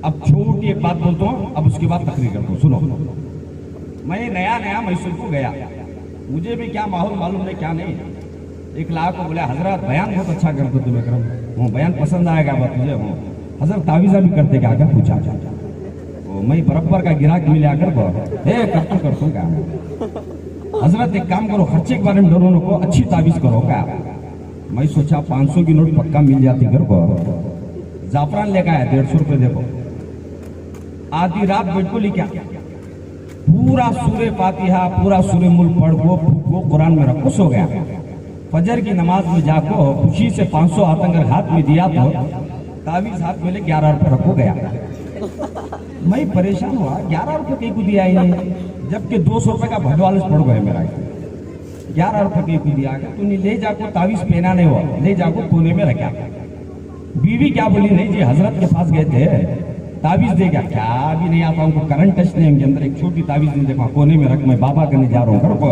अब छोटी एक बात बोलता हूँ, अब उसके बाद तकरीर करता हूँ, सुनो। मैं नया मैसूर को गया, मुझे भी क्या माहौल मालूम नहीं क्या नहीं। एक लाख को बोला हजरत बयान बहुत अच्छा करते तुम्हें करम, वो बयान पसंद आएगा बात तुझे हो। हजरत तावीज़ा भी करते क्या कर पूछा, वो मैं बराबर का गिराक मिले आकर करता क्या। हजरत एक काम करो, खर्चे के बारे में डरो नको, अच्छी तावीज करो क्या। मैं सोचा 500 की नोट पक्का मिल जाती घर को। जाफरान लेकर आया 150 रुपये, देखो आधी रात बैठ को लिखा पूरा सूरे फातिहा पूरा सूरे मुल्क पढ़ को कुरान में रखो, सो गया। फजर की नमाज में जाको खुशी से 500 आतंकर हाथ में दिया तो तावीज हाथ में ले 11 रुपये रखो गया। मैं परेशान हुआ, 11 रुपये कहीं को दिया ही नहीं, जबकि 200 रुपये का भगवालस पड़ गया मेरा। 11 रुपये कहीं को दिया गया, तूने ले जाको तावीज पहना नहीं हुआ, ले जाको कोने में रखा। बीवी क्या बोली, नहीं जी हजरत के पास गए थे तावीज देगा, क्या भी नहीं आता उनको करंट टच नहीं उनके अंदर, एक छोटी तावीज नहीं देखा कोने में रख, मैं बाबा करने जा रहा हूँ घर को।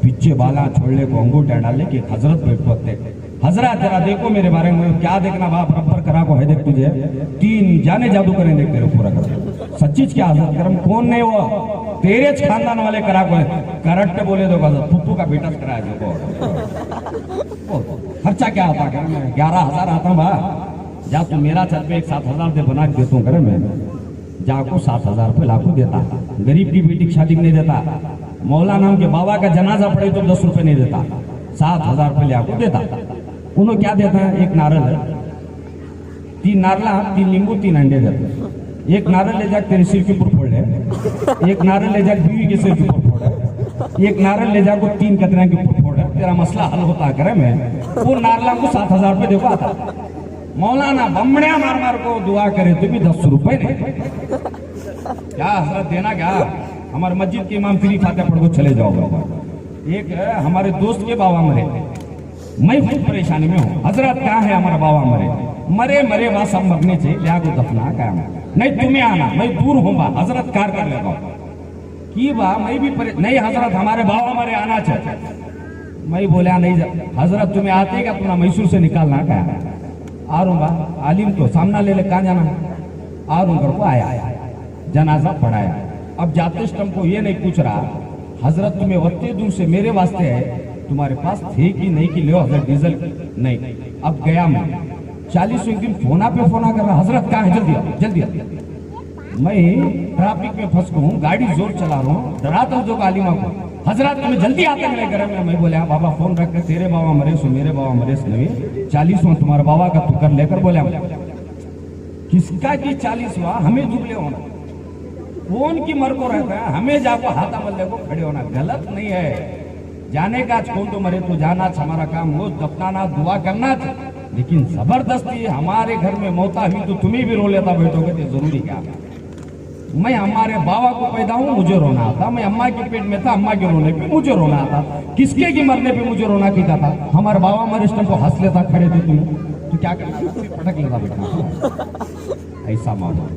पीछे बाला छोड़ने को अंगूठा डालने की हजरत बैठ पड़ते, हजरत जरा देखो मेरे बारे में, क्या देखना बाप बराबर करा को है, देख तुझे 3 जाने जादू करें, देख तेरे पूरा कर सच्चीज क्या हजरत करम, कौन नहीं वो तेरे खानदान वाले करा को है, करंट बोले दो हजरत पुप्पू का बेटा कराया देखो। खर्चा क्या आता कर, मैं 11,000 आता बा, जा तू मेरा छत पे एक 7,000 दे बना के देता हूँ घर में, जाको 7,000 रुपये लाखों देता, गरीब की बेटी की शादी नहीं देता, मौला नाम के बाबा का जनाजा पड़े तो 10 रुपये नहीं देता, 7,000 रुपये लाखों देता। उन्होंने क्या देता है, एक नारल है, 3 नारला 3 नींबू 3 अंडे देते। एक नारल ले जाकर तेरे सिर के ऊपर फोड़ ले, एक नारल ले जाकर बीवी के सिर के ऊपर फोड़, एक नारल ले जाकर 3 कतरा के ऊपर फोड़, तेरा मसला हल होता करे में। वो नारला को 7,000 रुपये देखो आता। मौलाना बमड़िया मार मार को दुआ करे तो भी 10 रुपये नहीं, क्या हजरत देना क्या। हमारे मस्जिद के इमाम फ्री फातिहा पढ़ को चले जाओ। एक हमारे दोस्त के बाबा मरे, मैं खूब परेशानी में हूँ, हजरत कहाँ है हमारा बाबा मरे मरे बात सब मरने चाहिए, लिया को दफना क्या नहीं, तुम्हें आना, मैं दूर हूँ बा, हजरत कार कर लेगा की बा, मैं भी नहीं हजरत हमारे बाबा मरे आना चाहिए। मैं बोला नहीं हजरत तुम्हें आते क्या, तुम्हें मैसूर से निकालना क्या। आ रहा बा, आलिम तो सामना ले कहाँ जाना, आ रहा घर को आया, जनाजा पढ़ाया। अब जाते को ये नहीं पूछ रहा हजरत तुम्हें वत्ते दूर से मेरे वास्ते है, तुम्हारे पास थे कि नहीं कि ले हजरत डीजल नहीं। अब गया मैं 40 एक दिन फोना पे फोना कर रहा, हजरत कहाँ है, जल्दी आओ जल्दी आओ। मैं ट्रैफिक में फंस गया हूँ, गाड़ी जोर चला रहा हूँ, डराता हूँ जो आलिमा को, हजरत तुम्हें जल्दी आते मेरे घर में। मैं बोले बाबा फोन रख कर, तेरे बाबा मरे सो मेरे बाबा मरे नहीं, 40वां तुम्हारे बाबा का तू कर लेकर। बोले किसका की 40वां, हमें जुबले होना, कौन की मर को रहता है, हमें जाको हाथा मल्ले को खड़े होना गलत नहीं है। जाने का कौन तो मरे तो जाना, हमारा काम हो दफनाना दुआ करना, लेकिन जबरदस्ती हमारे घर में मौता हुई तो तुम्हें भी रो लेता बैठोगे तो जरूरी क्या। मैं हमारे बाबा को पैदा हूं, मुझे रोना आता, मैं अम्मा के पेट में था, अम्मा के रोने पे मुझे रोना आता, किसके की मरने पे मुझे रोना की था। हमारे बाबा मरे इस को हंस लेता खड़े थे, तुम तो क्या करना, पटक लेता बेटा, ऐसा मामला।